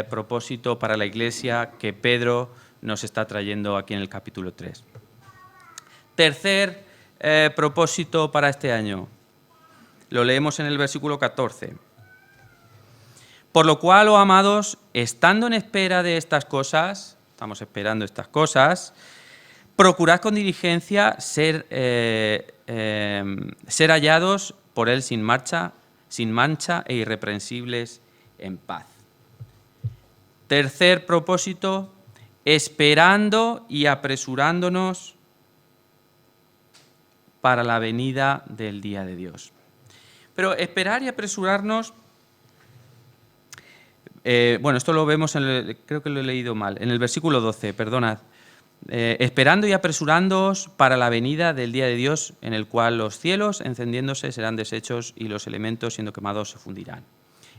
propósito para la Iglesia que Pedro nos está trayendo aquí en el capítulo 3. Tercer propósito para este año. Lo leemos en el versículo 14. Por lo cual, oh amados, estando en espera de estas cosas, estamos esperando estas cosas, procurad con diligencia ser hallados por Él sin mancha e irreprensibles en paz. Tercer propósito, esperando y apresurándonos para la venida del día de Dios. Pero esperar y apresurarnos, esto lo vemos, creo que lo he leído mal, en el versículo 12, perdonad. Esperando y apresurándoos para la venida del día de Dios, en el cual los cielos, encendiéndose, serán deshechos y los elementos, siendo quemados, se fundirán.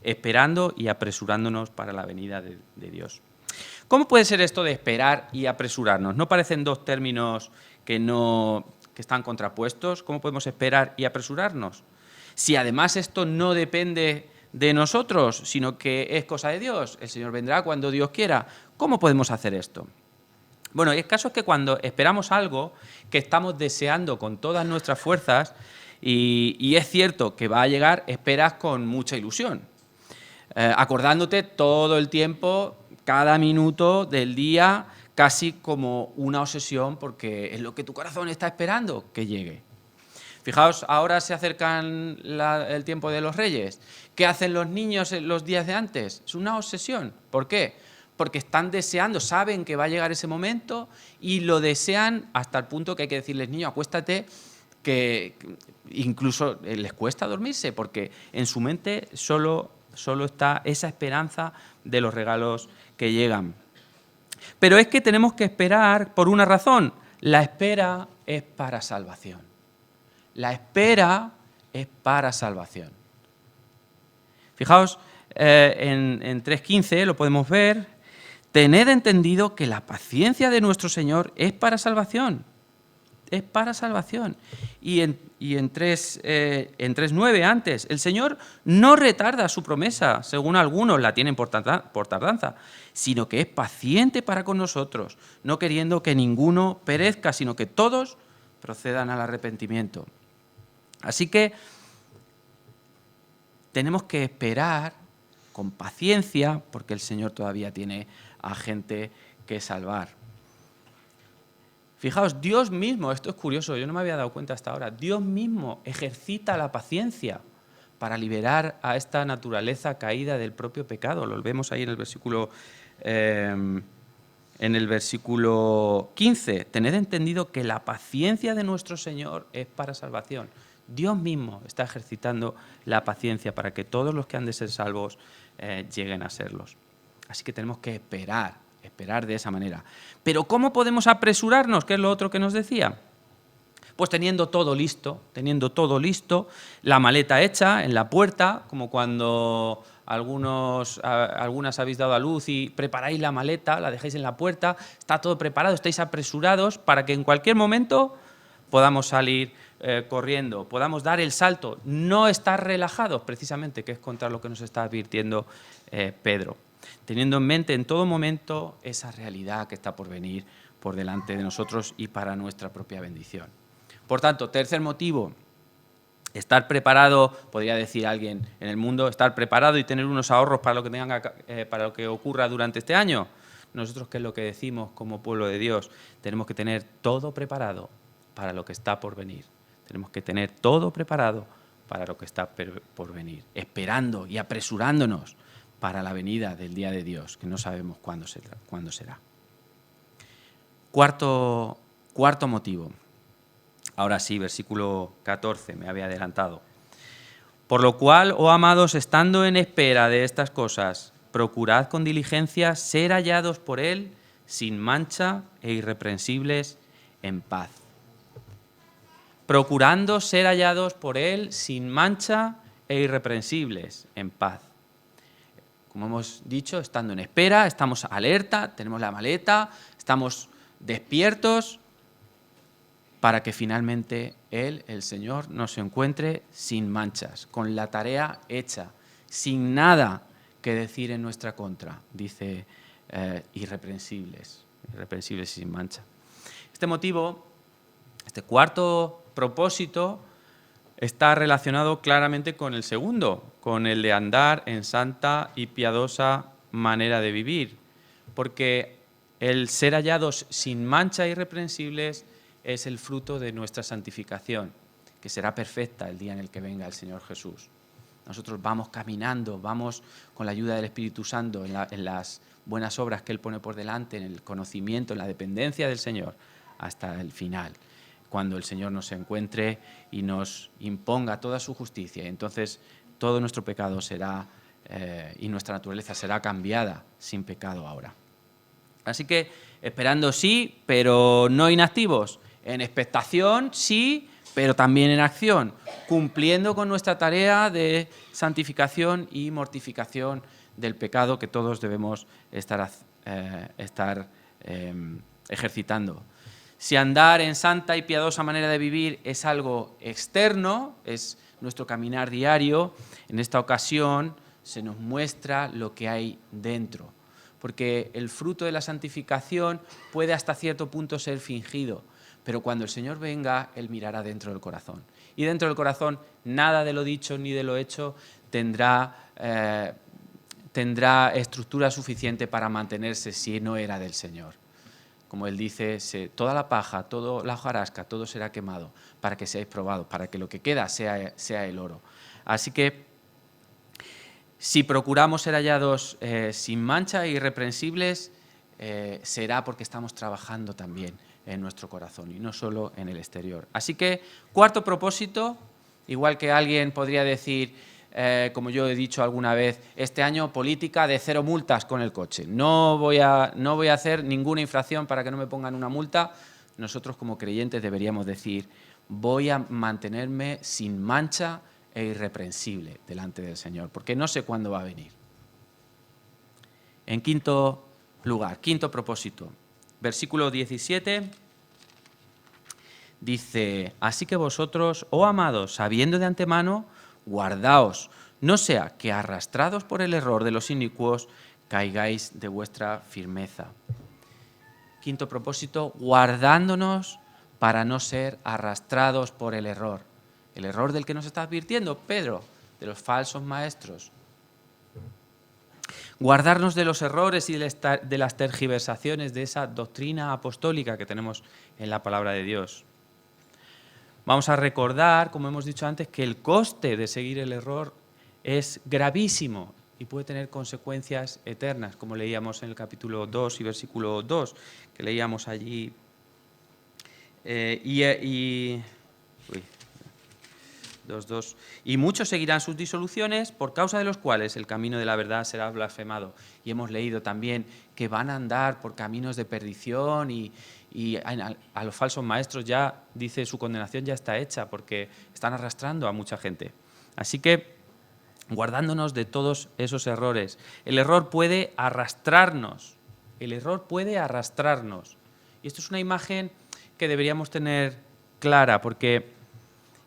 Esperando y apresurándonos para la venida de Dios. ¿Cómo puede ser esto de esperar y apresurarnos? ¿No parecen dos términos que están contrapuestos? ¿Cómo podemos esperar y apresurarnos? Si además esto no depende de nosotros, sino que es cosa de Dios, el Señor vendrá cuando Dios quiera, ¿cómo podemos hacer esto? Bueno, el caso es que cuando esperamos algo que estamos deseando con todas nuestras fuerzas, y es cierto que va a llegar, esperas con mucha ilusión, acordándote todo el tiempo, cada minuto del día, casi como una obsesión, porque es lo que tu corazón está esperando que llegue. Fijaos, ahora se acercan el tiempo de los Reyes. ¿Qué hacen los niños en los días de antes? Es una obsesión. ¿Por qué? Porque están deseando, saben que va a llegar ese momento y lo desean hasta el punto que hay que decirles, niño, acuéstate, que incluso les cuesta dormirse, porque en su mente solo está esa esperanza de los regalos que llegan. Pero es que tenemos que esperar por una razón. La espera es para salvación. La espera es para salvación. Fijaos, en 3.15 lo podemos ver. Tened entendido que la paciencia de nuestro Señor es para salvación. Es para salvación. Y en 3.9 antes, el Señor no retarda su promesa, según algunos la tienen por tardanza, sino que es paciente para con nosotros, no queriendo que ninguno perezca, sino que todos procedan al arrepentimiento. Así que tenemos que esperar con paciencia, porque el Señor todavía tiene a gente que salvar. Fijaos, Dios mismo, esto es curioso, yo no me había dado cuenta hasta ahora, Dios mismo ejercita la paciencia para liberar a esta naturaleza caída del propio pecado. Lo vemos ahí en el versículo 15. Tened entendido que la paciencia de nuestro Señor es para salvación. Dios mismo está ejercitando la paciencia para que todos los que han de ser salvos lleguen a serlos. Así que tenemos que esperar de esa manera. Pero ¿cómo podemos apresurarnos? ¿Qué es lo otro que nos decía? Pues teniendo todo listo, la maleta hecha en la puerta, como cuando algunas habéis dado a luz y preparáis la maleta, la dejáis en la puerta, está todo preparado, estáis apresurados para que en cualquier momento podamos salir corriendo, podamos dar el salto, no estar relajados precisamente, que es contra lo que nos está advirtiendo Pedro. Teniendo en mente en todo momento esa realidad que está por venir por delante de nosotros y para nuestra propia bendición. Por tanto, tercer motivo, estar preparado, podría decir alguien en el mundo, estar preparado y tener unos ahorros para lo que ocurra durante este año. Nosotros, ¿qué es lo que decimos como pueblo de Dios? Tenemos que tener todo preparado para lo que está por venir. Tenemos que tener todo preparado para lo que está por venir, esperando y apresurándonos para la venida del día de Dios, que no sabemos cuándo será. Cuarto motivo. Ahora sí, versículo 14, me había adelantado. Por lo cual, oh amados, estando en espera de estas cosas, procurad con diligencia ser hallados por Él sin mancha e irreprensibles en paz. Procurando ser hallados por Él sin mancha e irreprensibles en paz. Como hemos dicho, estando en espera, estamos alerta, tenemos la maleta, estamos despiertos para que finalmente Él, el Señor, nos encuentre sin manchas, con la tarea hecha, sin nada que decir en nuestra contra, dice irreprensibles y sin mancha. Este motivo, este cuarto propósito, está relacionado claramente con el segundo, con el de andar en santa y piadosa manera de vivir, porque el ser hallados sin mancha e irreprensibles es el fruto de nuestra santificación, que será perfecta el día en el que venga el Señor Jesús. Nosotros vamos caminando, vamos con la ayuda del Espíritu Santo en las buenas obras que Él pone por delante, en el conocimiento, en la dependencia del Señor, hasta el final, cuando el Señor nos encuentre y nos imponga toda su justicia. Entonces todo nuestro pecado será y nuestra naturaleza será cambiada sin pecado ahora. Así que esperando sí, pero no inactivos. En expectación sí, pero también en acción, cumpliendo con nuestra tarea de santificación y mortificación del pecado que todos debemos estar ejercitando. Si andar en santa y piadosa manera de vivir es algo externo, es nuestro caminar diario, en esta ocasión se nos muestra lo que hay dentro, porque el fruto de la santificación puede hasta cierto punto ser fingido, pero cuando el Señor venga, Él mirará dentro del corazón. Y dentro del corazón nada de lo dicho ni de lo hecho tendrá estructura suficiente para mantenerse si no era del Señor. Como Él dice, toda la paja, toda la hojarasca, todo será quemado para que seáis probados, para que lo que queda sea el oro. Así que, si procuramos ser hallados sin mancha e irreprensibles, será porque estamos trabajando también en nuestro corazón y no solo en el exterior. Así que, cuarto propósito, igual que alguien podría decir, como yo he dicho alguna vez, este año política de 0 multas con el coche. No voy a hacer ninguna infracción para que no me pongan una multa. Nosotros como creyentes deberíamos decir, voy a mantenerme sin mancha e irreprensible delante del Señor, porque no sé cuándo va a venir. En quinto lugar, quinto propósito, versículo 17, dice: así que vosotros, oh amados, sabiendo de antemano, guardaos, no sea que arrastrados por el error de los inicuos, caigáis de vuestra firmeza. Quinto propósito, guardándonos para no ser arrastrados por el error. El error del que nos está advirtiendo Pedro, de los falsos maestros. Guardarnos de los errores y de las tergiversaciones de esa doctrina apostólica que tenemos en la palabra de Dios. Vamos a recordar, como hemos dicho antes, que el coste de seguir el error es gravísimo y puede tener consecuencias eternas, como leíamos en el capítulo 2 y versículo 2, que leíamos allí. Y muchos seguirán sus disoluciones, por causa de los cuales el camino de la verdad será blasfemado. Y hemos leído también que van a andar por caminos de perdición y a los falsos maestros ya, dice, su condenación ya está hecha porque están arrastrando a mucha gente. Así que, guardándonos de todos esos errores. El error puede arrastrarnos. El error puede arrastrarnos. Y esto es una imagen que deberíamos tener clara, porque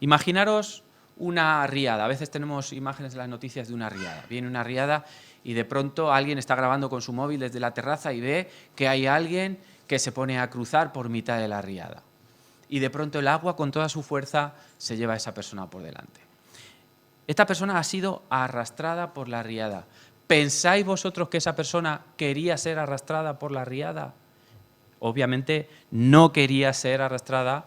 imaginaros una riada. A veces tenemos imágenes en las noticias de una riada. Viene una riada y de pronto alguien está grabando con su móvil desde la terraza y ve que hay alguien que se pone a cruzar por mitad de la riada. Y de pronto el agua con toda su fuerza se lleva a esa persona por delante. Esta persona ha sido arrastrada por la riada. ¿Pensáis vosotros que esa persona quería ser arrastrada por la riada? Obviamente no quería ser arrastrada,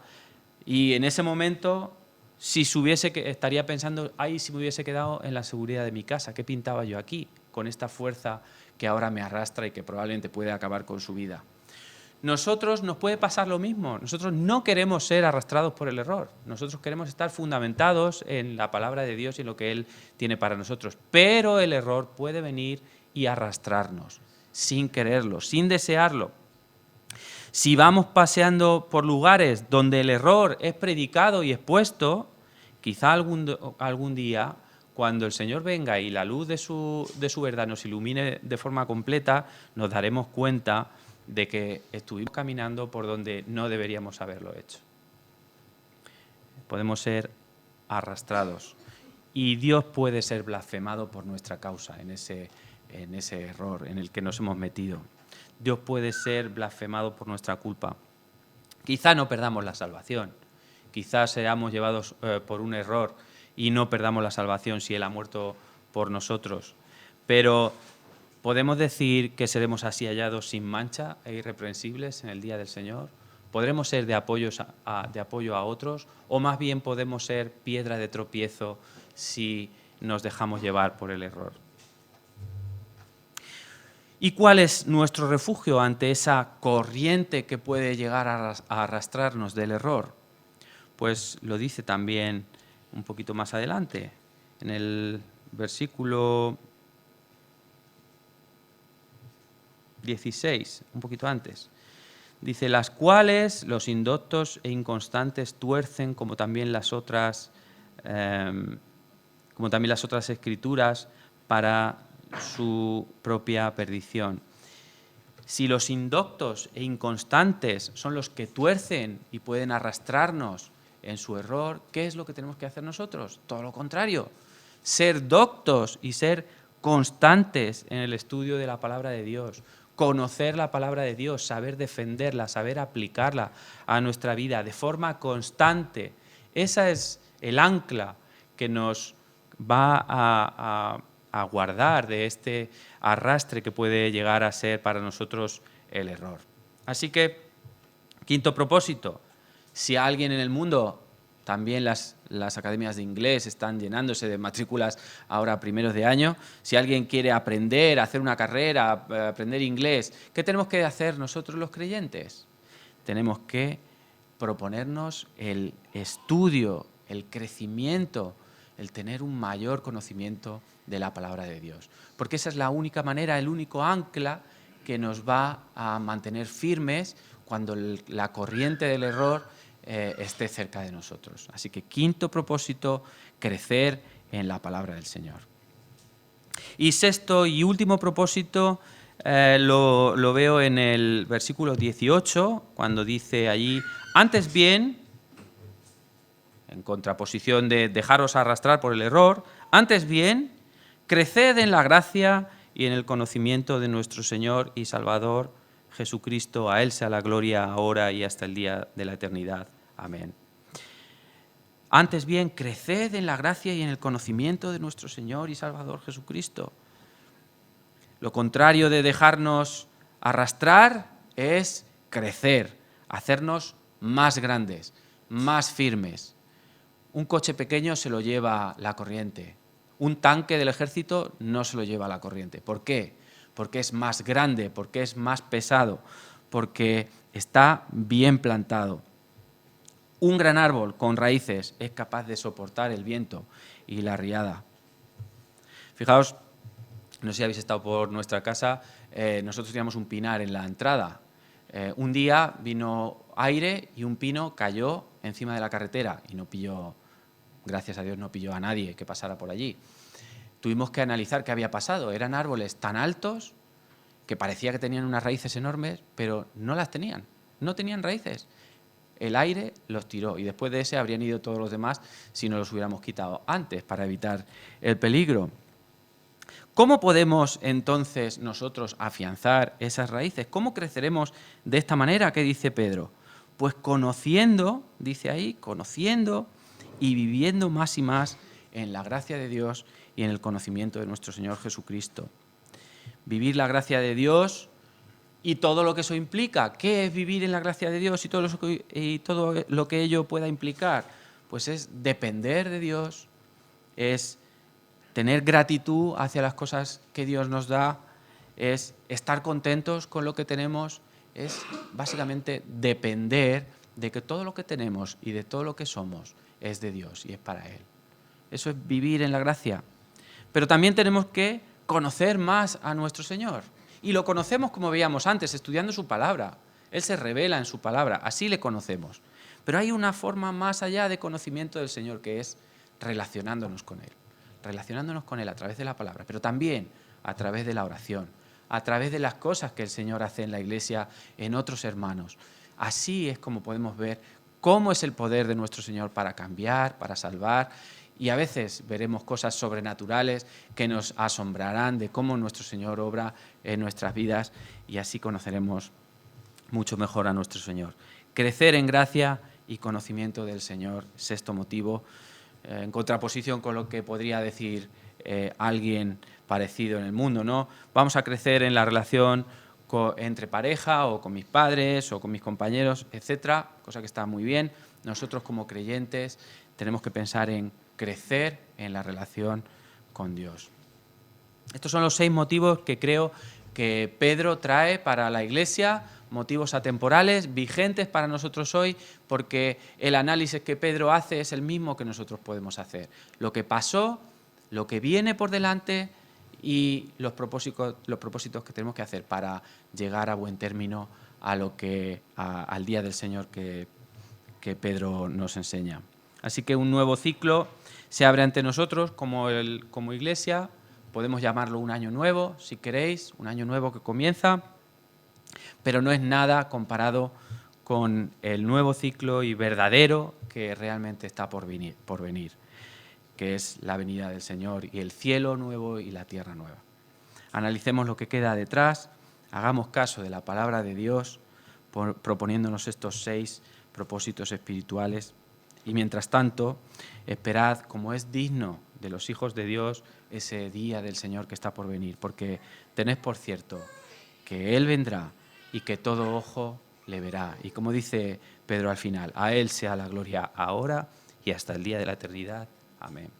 y en ese momento, si estaría pensando: ay, si me hubiese quedado en la seguridad de mi casa, ¿qué pintaba yo aquí con esta fuerza que ahora me arrastra y que probablemente puede acabar con su vida? Nosotros nos puede pasar lo mismo. Nosotros no queremos ser arrastrados por el error. Nosotros queremos estar fundamentados en la palabra de Dios y en lo que Él tiene para nosotros. Pero el error puede venir y arrastrarnos, sin quererlo, sin desearlo. Si vamos paseando por lugares donde el error es predicado y expuesto, quizá algún día, cuando el Señor venga y la luz de su verdad nos ilumine de forma completa, nos daremos cuenta de que estuvimos caminando por donde no deberíamos haberlo hecho. Podemos ser arrastrados y Dios puede ser blasfemado por nuestra causa en ese error en el que nos hemos metido. Dios puede ser blasfemado por nuestra culpa. Quizá no perdamos la salvación, quizás seamos llevados por un error y no perdamos la salvación si Él ha muerto por nosotros, pero ¿podemos decir que seremos así hallados sin mancha e irreprensibles en el día del Señor? ¿Podremos ser de apoyo a otros? ¿O más bien podemos ser piedra de tropiezo si nos dejamos llevar por el error? ¿Y cuál es nuestro refugio ante esa corriente que puede llegar a arrastrarnos del error? Pues lo dice también un poquito más adelante, en el versículo 16, un poquito antes. Dice: las cuales los indoctos e inconstantes tuercen, como también las otras escrituras, para su propia perdición. Si los indoctos e inconstantes son los que tuercen y pueden arrastrarnos en su error, ¿qué es lo que tenemos que hacer nosotros? Todo lo contrario, ser doctos y ser constantes en el estudio de la palabra de Dios, conocer la palabra de Dios, saber defenderla, saber aplicarla a nuestra vida de forma constante. Esa es el ancla que nos va a guardar de este arrastre que puede llegar a ser para nosotros el error. Así que, quinto propósito, si alguien en el mundo, también las academias de inglés están llenándose de matrículas ahora a primeros de año, si alguien quiere aprender, hacer una carrera, aprender inglés, ¿qué tenemos que hacer nosotros los creyentes? Tenemos que proponernos el estudio, el crecimiento, el tener un mayor conocimiento de la palabra de Dios. Porque esa es la única manera, el único ancla que nos va a mantener firmes cuando la corriente del error esté cerca de nosotros. Así que quinto propósito, crecer en la palabra del Señor. Y sexto y último propósito lo veo en el versículo 18, cuando dice allí, antes bien, en contraposición de dejaros arrastrar por el error, antes bien, creced en la gracia y en el conocimiento de nuestro Señor y Salvador Jesucristo. A Él sea la gloria ahora y hasta el día de la eternidad. Amén. Antes bien, creced en la gracia y en el conocimiento de nuestro Señor y Salvador Jesucristo. Lo contrario de dejarnos arrastrar es crecer, hacernos más grandes, más firmes. Un coche pequeño se lo lleva la corriente. Un tanque del ejército no se lo lleva la corriente. ¿Por qué? Porque es más grande, porque es más pesado, porque está bien plantado. Un gran árbol con raíces es capaz de soportar el viento y la riada. Fijaos, no sé si habéis estado por nuestra casa, nosotros teníamos un pinar en la entrada. Un día vino aire y un pino cayó encima de la carretera y no pilló, gracias a Dios, no pilló a nadie que pasara por allí. Tuvimos que analizar qué había pasado. Eran árboles tan altos que parecía que tenían unas raíces enormes, pero no las tenían, no tenían raíces. El aire los tiró y después de ese habrían ido todos los demás si no los hubiéramos quitado antes para evitar el peligro. ¿Cómo podemos entonces nosotros afianzar esas raíces? ¿Cómo creceremos de esta manera? ¿Qué dice Pedro? Pues conociendo, dice ahí, conociendo y viviendo más y más en la gracia de Dios y en el conocimiento de nuestro Señor Jesucristo. Vivir la gracia de Dios y todo lo que eso implica. ¿Qué es vivir en la gracia de Dios y todo lo que ello pueda implicar? Pues es depender de Dios, es tener gratitud hacia las cosas que Dios nos da, es estar contentos con lo que tenemos, es básicamente depender de que todo lo que tenemos y de todo lo que somos es de Dios y es para Él. Eso es vivir en la gracia. Pero también tenemos que conocer más a nuestro Señor. Y lo conocemos como veíamos antes, estudiando su palabra. Él se revela en su palabra, así le conocemos. Pero hay una forma más allá de conocimiento del Señor, que es relacionándonos con Él. Relacionándonos con Él a través de la palabra, pero también a través de la oración, a través de las cosas que el Señor hace en la iglesia, en otros hermanos. Así es como podemos ver cómo es el poder de nuestro Señor para cambiar, para salvar, y a veces veremos cosas sobrenaturales que nos asombrarán de cómo nuestro Señor obra en nuestras vidas, y así conoceremos mucho mejor a nuestro Señor. Crecer en gracia y conocimiento del Señor, sexto motivo, en contraposición con lo que podría decir alguien parecido en el mundo, ¿no? Vamos a crecer en la relación entre pareja o con mis padres o con mis compañeros, etcétera, cosa que está muy bien. Nosotros como creyentes tenemos que pensar en crecer en la relación con Dios. Estos son los 6 motivos que creo que Pedro trae para la Iglesia, motivos atemporales, vigentes para nosotros hoy, porque el análisis que Pedro hace es el mismo que nosotros podemos hacer. Lo que pasó, lo que viene por delante y los propósitos que tenemos que hacer para llegar a buen término al día del Señor que Pedro nos enseña. Así que un nuevo ciclo se abre ante nosotros como Iglesia. Podemos llamarlo un año nuevo, si queréis, un año nuevo que comienza, pero no es nada comparado con el nuevo ciclo y verdadero que realmente está por venir, que es la venida del Señor y el cielo nuevo y la tierra nueva. Analicemos lo que queda detrás, hagamos caso de la palabra de Dios, proponiéndonos estos 6 propósitos espirituales, y mientras tanto, esperad como es digno de los hijos de Dios ese día del Señor que está por venir, porque tened por cierto que Él vendrá y que todo ojo le verá. Y como dice Pedro al final, a Él sea la gloria ahora y hasta el día de la eternidad. Amén.